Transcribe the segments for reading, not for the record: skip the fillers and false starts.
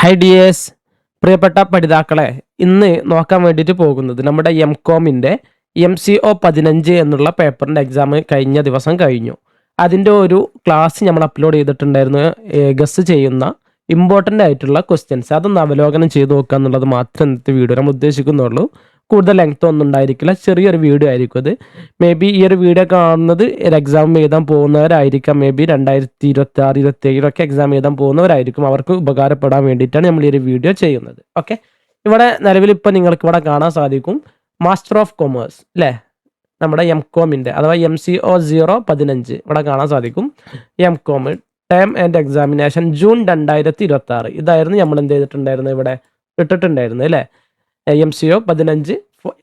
Hi dears, പ്രിയപ്പെട്ട പഠിതാക്കളെ, ഇന്ന് നോക്കാൻ വേണ്ടിയിട്ട് പോകുന്നത് നമ്മുടെ എംകോമിൻ്റെ MCO 15 എന്നുള്ള പേപ്പറിൻ്റെ എക്സാം കഴിഞ്ഞ ദിവസം കഴിഞ്ഞു. അതിൻ്റെ ഒരു ക്ലാസ് നമ്മൾ അപ്ലോഡ് ചെയ്തിട്ടുണ്ടായിരുന്നു. ഗസ് ചെയ്യുന്ന ഇമ്പോർട്ടൻ്റ് ആയിട്ടുള്ള ക്വസ്റ്റ്യൻസ് അതൊന്ന് അവലോകനം ചെയ്ത് നോക്കുക എന്നുള്ളത് മാത്രം ഇന്നത്തെ വീഡിയോ നമ്മൾ ഉദ്ദേശിക്കുന്നുള്ളൂ. കൂടുതൽ ലെങ്ത് ഒന്നും ഉണ്ടായിരിക്കില്ല, ചെറിയൊരു വീഡിയോ ആയിരിക്കും അത്. മേ ബി ഈ ഒരു വീഡിയോ കാണുന്നത് ഒരു എക്സാം എഴുതാൻ പോകുന്നവരായിരിക്കാം. മേ ബി 2026, 2027 എക്സാം എഴുതാൻ പോകുന്നവരായിരിക്കും. അവർക്ക് ഉപകാരപ്പെടാൻ വേണ്ടിയിട്ടാണ് നമ്മൾ ഈ ഒരു വീഡിയോ ചെയ്യുന്നത്. ഓക്കെ, ഇവിടെ നിലവിൽ ഇപ്പോൾ നിങ്ങൾക്ക് ഇവിടെ കാണാൻ സാധിക്കും മാസ്റ്റർ ഓഫ് കൊമേഴ്സ് അല്ലേ, നമ്മുടെ എംകോമിൻ്റെ അഥവാ MCO 15 ഇവിടെ കാണാൻ സാധിക്കും. M Com term and examination June 2026 ഇതായിരുന്നു നമ്മൾ എന്ത് ചെയ്തിട്ടുണ്ടായിരുന്നു, ഇവിടെ ഇട്ടിട്ടുണ്ടായിരുന്നു അല്ലേ. MCO 15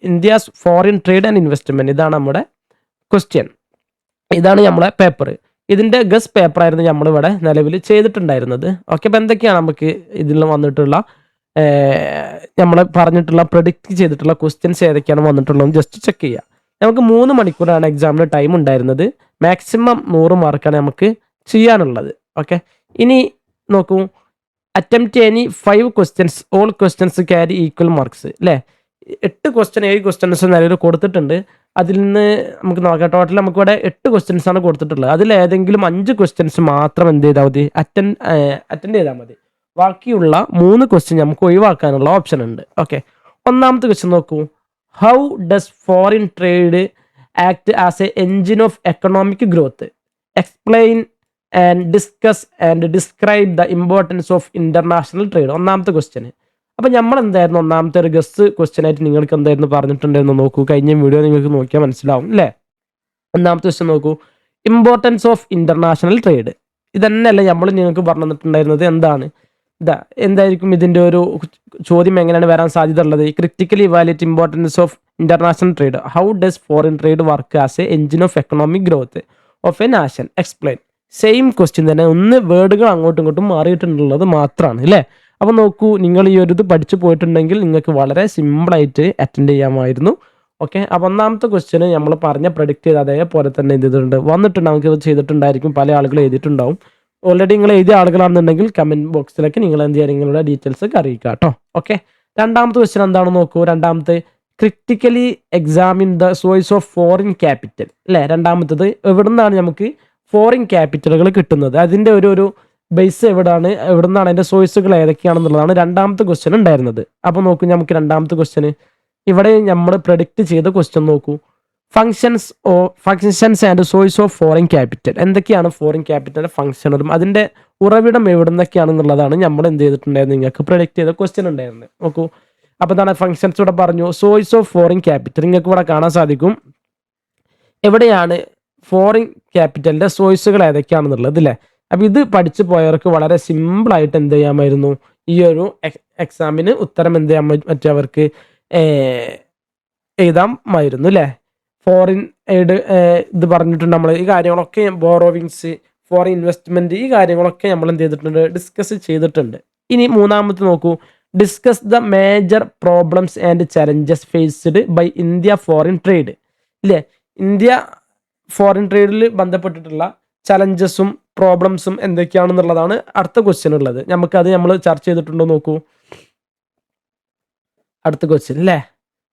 India's foreign trade and investment, ഇതാണ് നമ്മുടെ ക്വസ്റ്റ്യൻ, ഇതാണ് നമ്മളെ പേപ്പർ. ഇതിൻ്റെ ഗസ് പേപ്പറായിരുന്നു നമ്മളിവിടെ നിലവിൽ ചെയ്തിട്ടുണ്ടായിരുന്നത്. ഓക്കെ, അപ്പോൾ എന്തൊക്കെയാണ് നമുക്ക് ഇതിൽ വന്നിട്ടുള്ള നമ്മൾ പറഞ്ഞിട്ടുള്ള പ്രൊഡിക്റ്റ് ചെയ്തിട്ടുള്ള ക്വസ്റ്റ്യൻസ് ഏതൊക്കെയാണ് വന്നിട്ടുള്ളത് ജസ്റ്റ് ചെക്ക് ചെയ്യുക. നമുക്ക് 3 മണിക്കൂറാണ് എക്സാമിന് ടൈം ഉണ്ടായിരുന്നത്. മാക്സിമം 100 മാർക്കാണ് നമുക്ക് ചെയ്യാനുള്ളത്. ഓക്കെ, ഇനി നോക്കൂ, attempt any 5 questions, all questions carry equal marks അല്ലേ. 8 ക്വസ്റ്റ്യൻ 7 ക്വസ്റ്റ്യൻസ് നിലവിൽ കൊടുത്തിട്ടുണ്ട്. അതിൽ നിന്ന് നമുക്ക് നോക്കാം, ടോട്ടൽ നമുക്ക് ഇവിടെ 8 ക്വസ്റ്റ്യൻസ് ആണ് കൊടുത്തിട്ടുള്ളത്. അതിൽ ഏതെങ്കിലും 5 ക്വസ്റ്റ്യൻസ് മാത്രം എന്ത് ചെയ്താൽ മതി, അറ്റൻഡ് ചെയ്താൽ മതി. ബാക്കിയുള്ള 3 ക്വസ്റ്റ്യൻ നമുക്ക് ഒഴിവാക്കാനുള്ള ഓപ്ഷൻ ഉണ്ട്. ഓക്കെ, ഒന്നാമത്തെ ക്വസ്റ്റ്യൻ നോക്കൂ, how does foreign trade act as A engine of economic growth, explain and discuss and describe the importance of international trade. ഒന്നാമത്തെ ക്വസ്റ്റ്യൻ. അപ്പം നമ്മൾ എന്തായിരുന്നു ഒന്നാമത്തെ ഒരു ഗസ് ക്വസ്റ്റ്യൻ ആയിട്ട് നിങ്ങൾക്ക് എന്തായിരുന്നു പറഞ്ഞിട്ടുണ്ടായിരുന്നു നോക്കൂ. കഴിഞ്ഞ വീഡിയോ നിങ്ങൾക്ക് നോക്കിയാൽ മനസ്സിലാവും അല്ലേ. ഒന്നാമത്തെ ക്വസ്റ്റ്യൻ നോക്കൂ, ഇമ്പോർട്ടൻസ് ഓഫ് ഇന്റർനാഷണൽ ട്രേഡ്. ഇതന്നെയല്ല നമ്മൾ നിങ്ങൾക്ക് പറഞ്ഞു തന്നിട്ടുണ്ടായിരുന്നത്. എന്താണ് എന്തായിരിക്കും ഇതിൻ്റെ ഒരു ചോദ്യം എങ്ങനെയാണ് വരാൻ സാധ്യത ഉള്ളത്? Critically evaluate importance of international trade, how does foreign trade work as A engine of economic growth of A nation, explain. Same question തന്നെ, ഒന്ന് വേർഡുകൾ അങ്ങോട്ടും ഇങ്ങോട്ടും മാറിയിട്ടുള്ളത് മാത്രമാണ് അല്ലേ. അപ്പോൾ നോക്കൂ, നിങ്ങൾ ഈ ഒരു ഇത് പഠിച്ചു പോയിട്ടുണ്ടെങ്കിൽ നിങ്ങൾക്ക് വളരെ സിമ്പിളായിട്ട് അറ്റൻഡ് ചെയ്യാമായിരുന്നു. ഓക്കെ, അപ്പോൾ ഒന്നാമത്തെ ക്വസ്റ്റ്യന് നമ്മൾ പറഞ്ഞ പ്രൊഡിക്റ്റ് ചെയ്ത് അതേപോലെ തന്നെ എന്ത് ചെയ്തിട്ടുണ്ട്, വന്നിട്ടുണ്ട്. നമുക്ക് ചെയ്തിട്ടുണ്ടായിരിക്കും, പല ആളുകൾ എഴുതിയിട്ടുണ്ടാവും. ഓൾറെഡി നിങ്ങൾ എഴുതിയ ആളുകളാണെന്നുണ്ടെങ്കിൽ കമൻറ്റ് ബോക്സിലേക്ക് നിങ്ങൾ എന്ത് ചെയ്യുക, നിങ്ങളുടെ ഡീറ്റെയിൽസ് ഒക്കെ അറിയിക്കുക കേട്ടോ. ഓക്കെ, രണ്ടാമത്തെ ക്വസ്റ്റ്യൻ എന്താണെന്ന് നോക്കൂ. രണ്ടാമത്തെ, critically examine the source of foreign capital അല്ലേ. രണ്ടാമത്തത്, എവിടെ നിന്നാണ് നമുക്ക് ഫോറിൻ ക്യാപിറ്റലുകൾ കിട്ടുന്നത്, അതിൻ്റെ ഒരു ബേസ് എവിടെ നിന്നാണ്, അതിൻ്റെ സോഴ്സുകൾ ഏതൊക്കെയാണെന്നുള്ളതാണ് രണ്ടാമത്തെ ക്വസ്റ്റ്യൻ ഉണ്ടായിരുന്നത്. അപ്പോൾ നോക്കൂ, നമുക്ക് രണ്ടാമത്തെ ക്വസ്റ്റ്യന് ഇവിടെ നമ്മൾ പ്രഡിക്റ്റ് ചെയ്ത ക്വസ്റ്റ്യൻ നോക്കൂ, functions and source of foreign capital. എന്തൊക്കെയാണ് ഫോറിൻ ക്യാപിറ്റൽ ഫംഗ്ഷനും അതിൻ്റെ ഉറവിടം എവിടെ നിന്നൊക്കെയാണെന്നുള്ളതാണ് നമ്മൾ എന്ത് ചെയ്തിട്ടുണ്ടായിരുന്നു, നിങ്ങൾക്ക് പ്രഡിക്റ്റ് ചെയ്ത ക്വസ്റ്റ്യൻ ഉണ്ടായിരുന്നത്. നോക്കൂ, അപ്പോൾ എന്താണ് ഫംഗ്ഷൻസ് ഇവിടെ പറഞ്ഞു. സോഴ്സ് ഓഫ് ഫോറിൻ ക്യാപിറ്റൽ നിങ്ങൾക്ക് ഇവിടെ കാണാൻ സാധിക്കും. എവിടെയാണ് ഫോറിൻ ക്യാപിറ്റലിൻ്റെ സോഴ്സുകൾ ഏതൊക്കെയാണെന്നുള്ളത് അല്ലേ. അപ്പോൾ ഇത് പഠിച്ചു പോയവർക്ക് വളരെ സിമ്പിളായിട്ട് എന്ത് ചെയ്യാമായിരുന്നു, ഈ ഒരു എക്സാമിന് ഉത്തരം എന്ത് ചെയ്യാൻ പറ്റിയവർക്ക് എഴുതാമായിരുന്നു അല്ലേ. ഫോറിൻ എയ്ഡ് ഇത് പറഞ്ഞിട്ടുണ്ട് നമ്മൾ. ഈ കാര്യങ്ങളൊക്കെ ബോറോവിങ്സ്, ഫോറിൻ ഇൻവെസ്റ്റ്മെൻറ്റ്, ഈ കാര്യങ്ങളൊക്കെ നമ്മൾ എന്ത് ചെയ്തിട്ടുണ്ട്, ഡിസ്കസ് ചെയ്തിട്ടുണ്ട്. ഇനി മൂന്നാമത്തെ നോക്കൂ, discuss the major problems and challenges faced by India foreign trade ഇല്ലേ. ഇന്ത്യ ഫോറിൻ ട്രേഡിൽ ബന്ധപ്പെട്ടിട്ടുള്ള ചലഞ്ചസും പ്രോബ്ലംസും എന്തൊക്കെയാണെന്നുള്ളതാണ് അടുത്ത ക്വസ്റ്റ്യൻ ഉള്ളത്. നമുക്കത് നമ്മൾ ചർച്ച ചെയ്തിട്ടുണ്ടോ നോക്കൂ. അടുത്ത ക്വസ്റ്റ്യൻ അല്ലേ,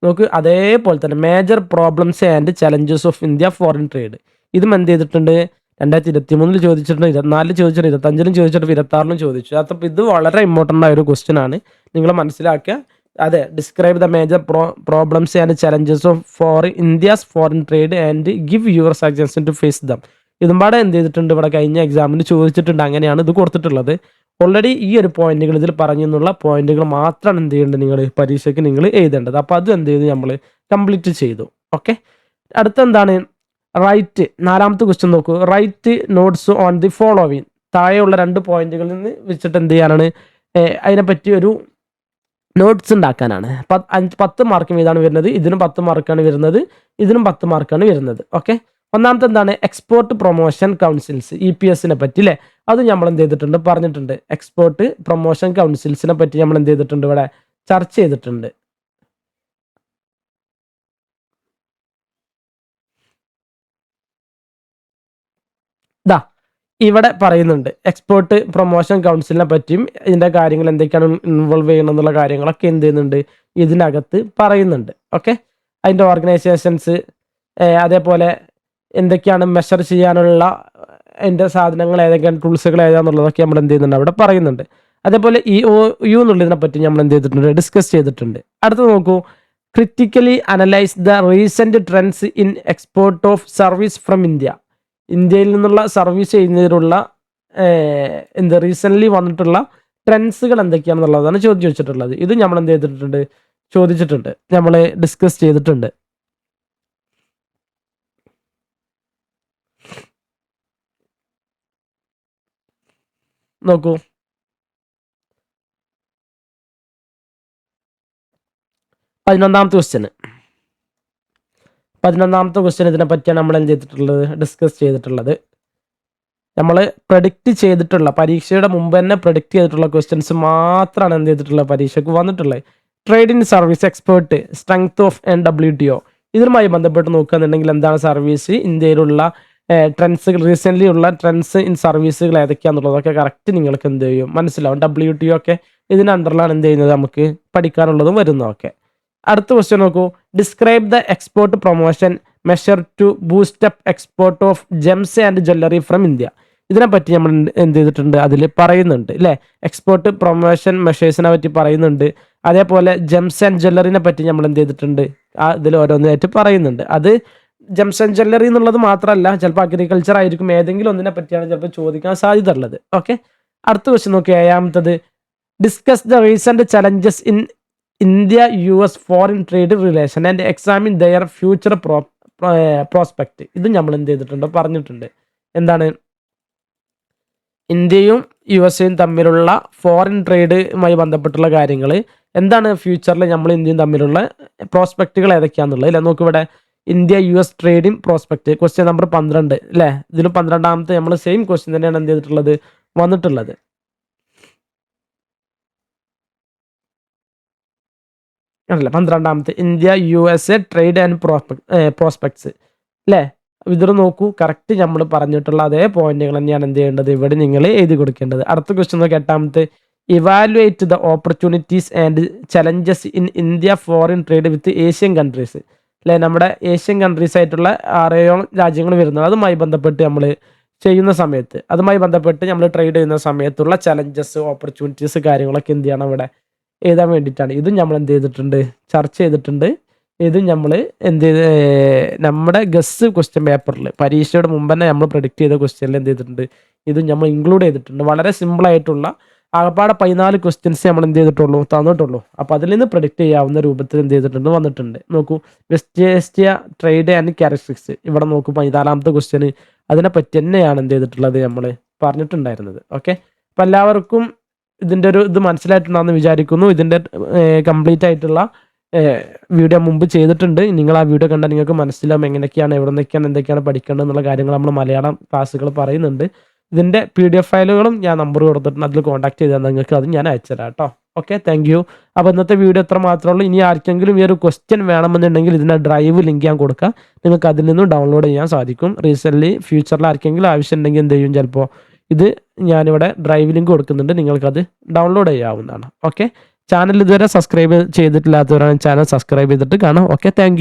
നോക്ക് അതേപോലെ തന്നെ major problems and challenges of India foreign trade. ഇതും എന്ത് ചെയ്തിട്ടുണ്ട്, 2023 ചോദിച്ചിട്ടുണ്ട്, 24 ചോദിച്ചിട്ടുണ്ട്, 25 ചോദിച്ചിട്ടുണ്ട്, 26 ചോദിച്ചു. അപ്പോൾ ഇത് വളരെ ഇമ്പോർട്ടൻ്റ് ആയ ഒരു ക്വസ്റ്റ്യൻ ആണ്, നിങ്ങൾ മനസ്സിലാക്കുക. അതെ, describe the major problems and challenges of India's foreign trade and give your suggestion to face them. ഇതും പാടെ എന്ത് ചെയ്തിട്ടുണ്ട്, ഇവിടെ കഴിഞ്ഞ എക്സാമിന് ചോദിച്ചിട്ടുണ്ട്. അങ്ങനെയാണ് ഇത് കൊടുത്തിട്ടുള്ളത്. ഓൾറെഡി ഈ ഒരു പോയിന്റുകൾ ഇതിൽ പറഞ്ഞെന്നുള്ള പോയിന്റുകൾ മാത്രമാണ് എന്ത് ചെയ്യേണ്ടത്, നിങ്ങൾ പരീക്ഷയ്ക്ക് നിങ്ങൾ എഴുതേണ്ടത്. അപ്പോൾ അത് എന്ത് ചെയ്തു, നമ്മൾ കംപ്ലീറ്റ് ചെയ്തു. ഓക്കെ, അടുത്തെന്താണ്, റൈറ്റ്. നാലാമത്തെ ക്വസ്റ്റ്യൻ നോക്കൂ, write notes on the following. താഴെയുള്ള 2 പോയിന്റുകളിൽ നിന്ന് വെച്ചിട്ട് എന്ത് ചെയ്യാനാണ്, അതിനെപ്പറ്റി ഒരു നോട്ട്സ് ഉണ്ടാക്കാനാണ്. 10 മാർക്കും ഇതാണ് വരുന്നത്, ഇതിനും 10 മാർക്കാണ് വരുന്നത്, ഇതിനും 10 മാർക്കാണ് വരുന്നത്. ഓക്കെ, ഒന്നാമത്തെ എന്താണ്, എക്സ്പോർട്ട് പ്രൊമോഷൻ കൗൺസിൽസ്, EPSനെ പറ്റി അല്ലേ. അത് നമ്മൾ എന്ത് ചെയ്തിട്ടുണ്ട്, പറഞ്ഞിട്ടുണ്ട്. എക്സ്പോർട്ട് പ്രൊമോഷൻ കൗൺസിൽസിനെ പറ്റി നമ്മൾ എന്ത് ചെയ്തിട്ടുണ്ട്, ഇവിടെ ചർച്ച ചെയ്തിട്ടുണ്ട്. ഇവിടെ പറയുന്നുണ്ട് എക്സ്പോർട്ട് പ്രൊമോഷൻ കൗൺസിലിനെ പറ്റിയും ഇതിൻ്റെ കാര്യങ്ങൾ എന്തൊക്കെയാണ് ഇൻവോൾവ് ചെയ്യണം എന്നുള്ള കാര്യങ്ങളൊക്കെ എന്ത് ചെയ്യുന്നുണ്ട് ഇതിനകത്ത് പറയുന്നുണ്ട്. ഓക്കെ, അതിൻ്റെ ഓർഗനൈസേഷൻസ്, അതേപോലെ എന്തൊക്കെയാണ് മെഷർ ചെയ്യാനുള്ള അതിൻ്റെ സാധനങ്ങൾ ഏതൊക്കെയാണ്, ടൂൾസുകൾ ഏതാണെന്നുള്ളതൊക്കെ നമ്മൾ എന്ത് ചെയ്യുന്നുണ്ട് അവിടെ പറയുന്നുണ്ട്. അതേപോലെ EOU എന്നുള്ളതിനെ പറ്റി നമ്മൾ എന്ത് ചെയ്തിട്ടുണ്ട്, ഡിസ്കസ് ചെയ്തിട്ടുണ്ട്. അടുത്ത് നോക്കൂ, critically analyse the recent trends in export of service from India. ഇന്ത്യയിൽ നിന്നുള്ള സർവീസ് ചെയ്യുന്നതിനുള്ള റീസെൻ്റ്ലി വന്നിട്ടുള്ള ട്രെൻഡ്സുകൾ എന്തൊക്കെയാണെന്നുള്ളതാണ് ചോദിച്ചു വെച്ചിട്ടുള്ളത്. ഇത് നമ്മൾ എന്ത് ചെയ്തിട്ടുണ്ട്, ചോദിച്ചിട്ടുണ്ട്, നമ്മൾ ഡിസ്കസ് ചെയ്തിട്ടുണ്ട്. നോക്കൂ, 11ാമത്തെ ക്വസ്റ്റ്യൻ ഇതിനെ പറ്റിയാണ് നമ്മൾ എന്ത് ചെയ്തിട്ടുള്ളത്, ഡിസ്കസ് ചെയ്തിട്ടുള്ളത്. നമ്മൾ പ്രഡിക്റ്റ് ചെയ്തിട്ടുള്ള, പരീക്ഷയുടെ മുമ്പ് തന്നെ പ്രഡിക്റ്റ് ചെയ്തിട്ടുള്ള ക്വസ്റ്റ്യൻസ് മാത്രമാണ് എന്ത് ചെയ്തിട്ടുള്ളത്, പരീക്ഷയ്ക്ക് വന്നിട്ടുള്ളത്. Trade in service expert, strength of WTO. ഇതുമായി ബന്ധപ്പെട്ട് നോക്കുകയാണെന്നുണ്ടെങ്കിൽ എന്താണ് സർവീസ്, ഇന്ത്യയിലുള്ള ട്രെൻഡ്സുകൾ, റീസെൻ്റ്ലി ഉള്ള ട്രെൻഡ്സ് ഇൻ സർവീസുകൾ ഏതൊക്കെയാണെന്നുള്ളതൊക്കെ കറക്റ്റ് നിങ്ങൾക്ക് എന്ത് ചെയ്യും, മനസ്സിലാവും. WTO ഒക്കെ ഇതിന് അണ്ടറിലാണ് എന്ത് ചെയ്യുന്നത്, നമുക്ക് പഠിക്കാനുള്ളതും വരുന്നതൊക്കെ. അടുത്ത ക്വസ്റ്റ്യൻ നോക്കൂ, describe the export promotion measure to boost up export of gems and jewellery from India. ഇതിനെപ്പറ്റി നമ്മൾ എന്ത് ചെയ്തിട്ടുണ്ട്, അതിൽ പറയുന്നുണ്ട് അല്ലേ. എക്സ്പോർട്ട് പ്രൊമോഷൻ മെഷേഴ്സിനെ പറ്റി പറയുന്നുണ്ട്. അതേപോലെ ജെംസ് ആൻഡ് ജ്വല്ലറിനെ പറ്റി നമ്മൾ എന്ത് ചെയ്തിട്ടുണ്ട്, ഇതിൽ ഓരോന്നായിട്ട് പറയുന്നുണ്ട്. അത് ജെംസ് ആൻഡ് ജ്വല്ലറി എന്നുള്ളത് മാത്രമല്ല, ചിലപ്പോൾ അഗ്രികൾച്ചർ ആയിരിക്കും, ഏതെങ്കിലും ഒന്നിനെ പറ്റിയാണ് ചിലപ്പോൾ ചോദിക്കാൻ സാധ്യത ഉള്ളത്. ഓക്കെ, അടുത്ത ക്വസ്റ്റ്യൻ നോക്കി, 7ാമത്തത്, discuss the recent challenges in India US foreign trade relation and examine their future prospect. ഇത് നമ്മൾ എന്ത് ചെയ്തിട്ടുണ്ട്, പറഞ്ഞിട്ടുണ്ട്. എന്താണ്, ഇന്ത്യയും USA തമ്മിലുള്ള ഫോറിൻ ട്രേഡുമായി ബന്ധപ്പെട്ടുള്ള കാര്യങ്ങൾ എന്താണ്, ഫ്യൂച്ചറിൽ നമ്മൾ ഇന്ത്യയും തമ്മിലുള്ള പ്രോസ്പെക്റ്റുകൾ ഏതൊക്കെയാണെന്നുള്ളത് അല്ലേ. നോക്കിവിടെ India US trading prospect, question number 12 അല്ലേ. ഇതിലും 12ാമത്തെ നമ്മൾ സെയിം ക്വസ്റ്റ്യൻ തന്നെയാണ് എന്ത് ചെയ്തിട്ടുള്ളത്, വന്നിട്ടുള്ളത്. അല്ല, 12ാമത്തെ India USA trade and prospects അല്ലേ. ഇതിൽ നോക്കൂ, കറക്റ്റ് നമ്മൾ പറഞ്ഞിട്ടുള്ള അതേ പോയിന്റുകൾ തന്നെയാണ് എന്ത് ചെയ്യേണ്ടത്, ഇവിടെ നിങ്ങൾ എഴുതി കൊടുക്കേണ്ടത്. അടുത്ത ക്വസ്റ്റ്യൻ നോക്കി, 8ാമത്തെ, evaluate the opportunities and challenges in India foreign trade with Asian countries അല്ലേ. നമ്മുടെ ഏഷ്യൻ കൺട്രീസ് ആയിട്ടുള്ള 6 രാജ്യങ്ങൾ വരുന്നത്, അതുമായി ബന്ധപ്പെട്ട് നമ്മൾ ചെയ്യുന്ന സമയത്ത്, അതുമായി ബന്ധപ്പെട്ട് നമ്മൾ ട്രേഡ് ചെയ്യുന്ന സമയത്തുള്ള ചലഞ്ചസ്, ഓപ്പർച്യൂണിറ്റീസ്, കാര്യങ്ങളൊക്കെ എന്ത് ചെയ്യണം ഇവിടെ എഴുതാൻ വേണ്ടിയിട്ടാണ്. ഇതും നമ്മൾ എന്ത് ചെയ്തിട്ടുണ്ട്, ചർച്ച ചെയ്തിട്ടുണ്ട്. ഇതും നമ്മൾ എന്ത് ചെയ്ത് നമ്മുടെ ഗസ് ക്വസ്റ്റ്യൻ പേപ്പറിൽ പരീക്ഷയുടെ മുമ്പ് തന്നെ നമ്മൾ പ്രഡിക്റ്റ് ചെയ്ത ക്വസ്റ്റ്യനിൽ എന്ത് ചെയ്തിട്ടുണ്ട്, ഇതും നമ്മൾ ഇൻക്ലൂഡ് ചെയ്തിട്ടുണ്ട്. വളരെ സിമ്പിളായിട്ടുള്ള ആകപ്പാടെ 14 ക്വസ്റ്റ്യൻസ് നമ്മൾ എന്ത് ചെയ്തിട്ടുള്ളൂ, തന്നിട്ടുള്ളൂ. അപ്പോൾ അതിൽ നിന്ന് പ്രഡിക്റ്റ് ചെയ്യാവുന്ന രൂപത്തിൽ എന്ത് ചെയ്തിട്ടുണ്ട്, വന്നിട്ടുണ്ട്. നോക്കൂ, west Asia trade and characteristics, ഇവിടെ നോക്കൂ 14ാമത്തെ ക്വസ്റ്റ്യൻ അതിനെപ്പറ്റി തന്നെയാണ് എന്ത് ചെയ്തിട്ടുള്ളത്, നമ്മൾ പറഞ്ഞിട്ടുണ്ടായിരുന്നത്. ഓക്കെ, അപ്പോൾ എല്ലാവർക്കും ഇതിൻ്റെ ഇത് മനസ്സിലായിട്ടുണ്ടാകുമെന്ന് വിചാരിക്കുന്നു. ഇതിൻ്റെ കംപ്ലീറ്റ് ആയിട്ടുള്ള വീഡിയോ മുമ്പ് ചെയ്തിട്ടുണ്ട്. നിങ്ങൾ ആ വീഡിയോ കണ്ടാൽ നിങ്ങൾക്ക് മനസ്സിലാവും എങ്ങനെയൊക്കെയാണ്, എവിടെ നിന്നൊക്കെയാണ്, എന്തൊക്കെയാണ് പഠിക്കേണ്ടത് എന്നുള്ള കാര്യങ്ങൾ നമ്മൾ മലയാളം ക്ലാസ്സുകൾ പറയുന്നുണ്ട്. ഇതിൻ്റെ PDF ഫയലുകളും ഞാൻ നമ്പർ കൊടുത്തിട്ടുണ്ട്, അതിൽ കോൺടാക്ട് ചെയ്താൽ നിങ്ങൾക്ക് അത് ഞാൻ അയച്ചുതരാം കേട്ടോ. Okay, thank you. അപ്പോൾ ഇന്നത്തെ വീഡിയോ എത്ര മാത്രമേ ഉള്ളൂ. ഇനി ആർക്കെങ്കിലും ഈ ഒരു ക്വസ്റ്റ്യൻ വേണമെന്നുണ്ടെങ്കിൽ ഇതിൻ്റെ ഡ്രൈവ് ലിങ്ക് ഞാൻ കൊടുക്കാം, നിങ്ങൾക്ക് അതിൽ നിന്നും ഡൗൺലോഡ് ചെയ്യാൻ സാധിക്കും. റീസെൻ്റ്ലി ഫ്യൂച്ചറിൽ ആർക്കെങ്കിലും ആവശ്യമുണ്ടെങ്കിൽ എന്ത് ചെയ്യും, ചിലപ്പോൾ ഇത് ഞാനിവിടെ ഡ്രൈവ് ലിങ്ക് കൊടുക്കുന്നുണ്ട്, നിങ്ങൾക്കത് ഡൗൺലോഡ് ചെയ്യാവുന്നതാണ്. ഓക്കെ, ചാനൽ ഇതുവരെ സബ്സ്ക്രൈബ് ചെയ്തിട്ടില്ലാത്തവരാണ് ചാനൽ സബ്സ്ക്രൈബ് ചെയ്തിട്ട് കാണാം. Okay, thank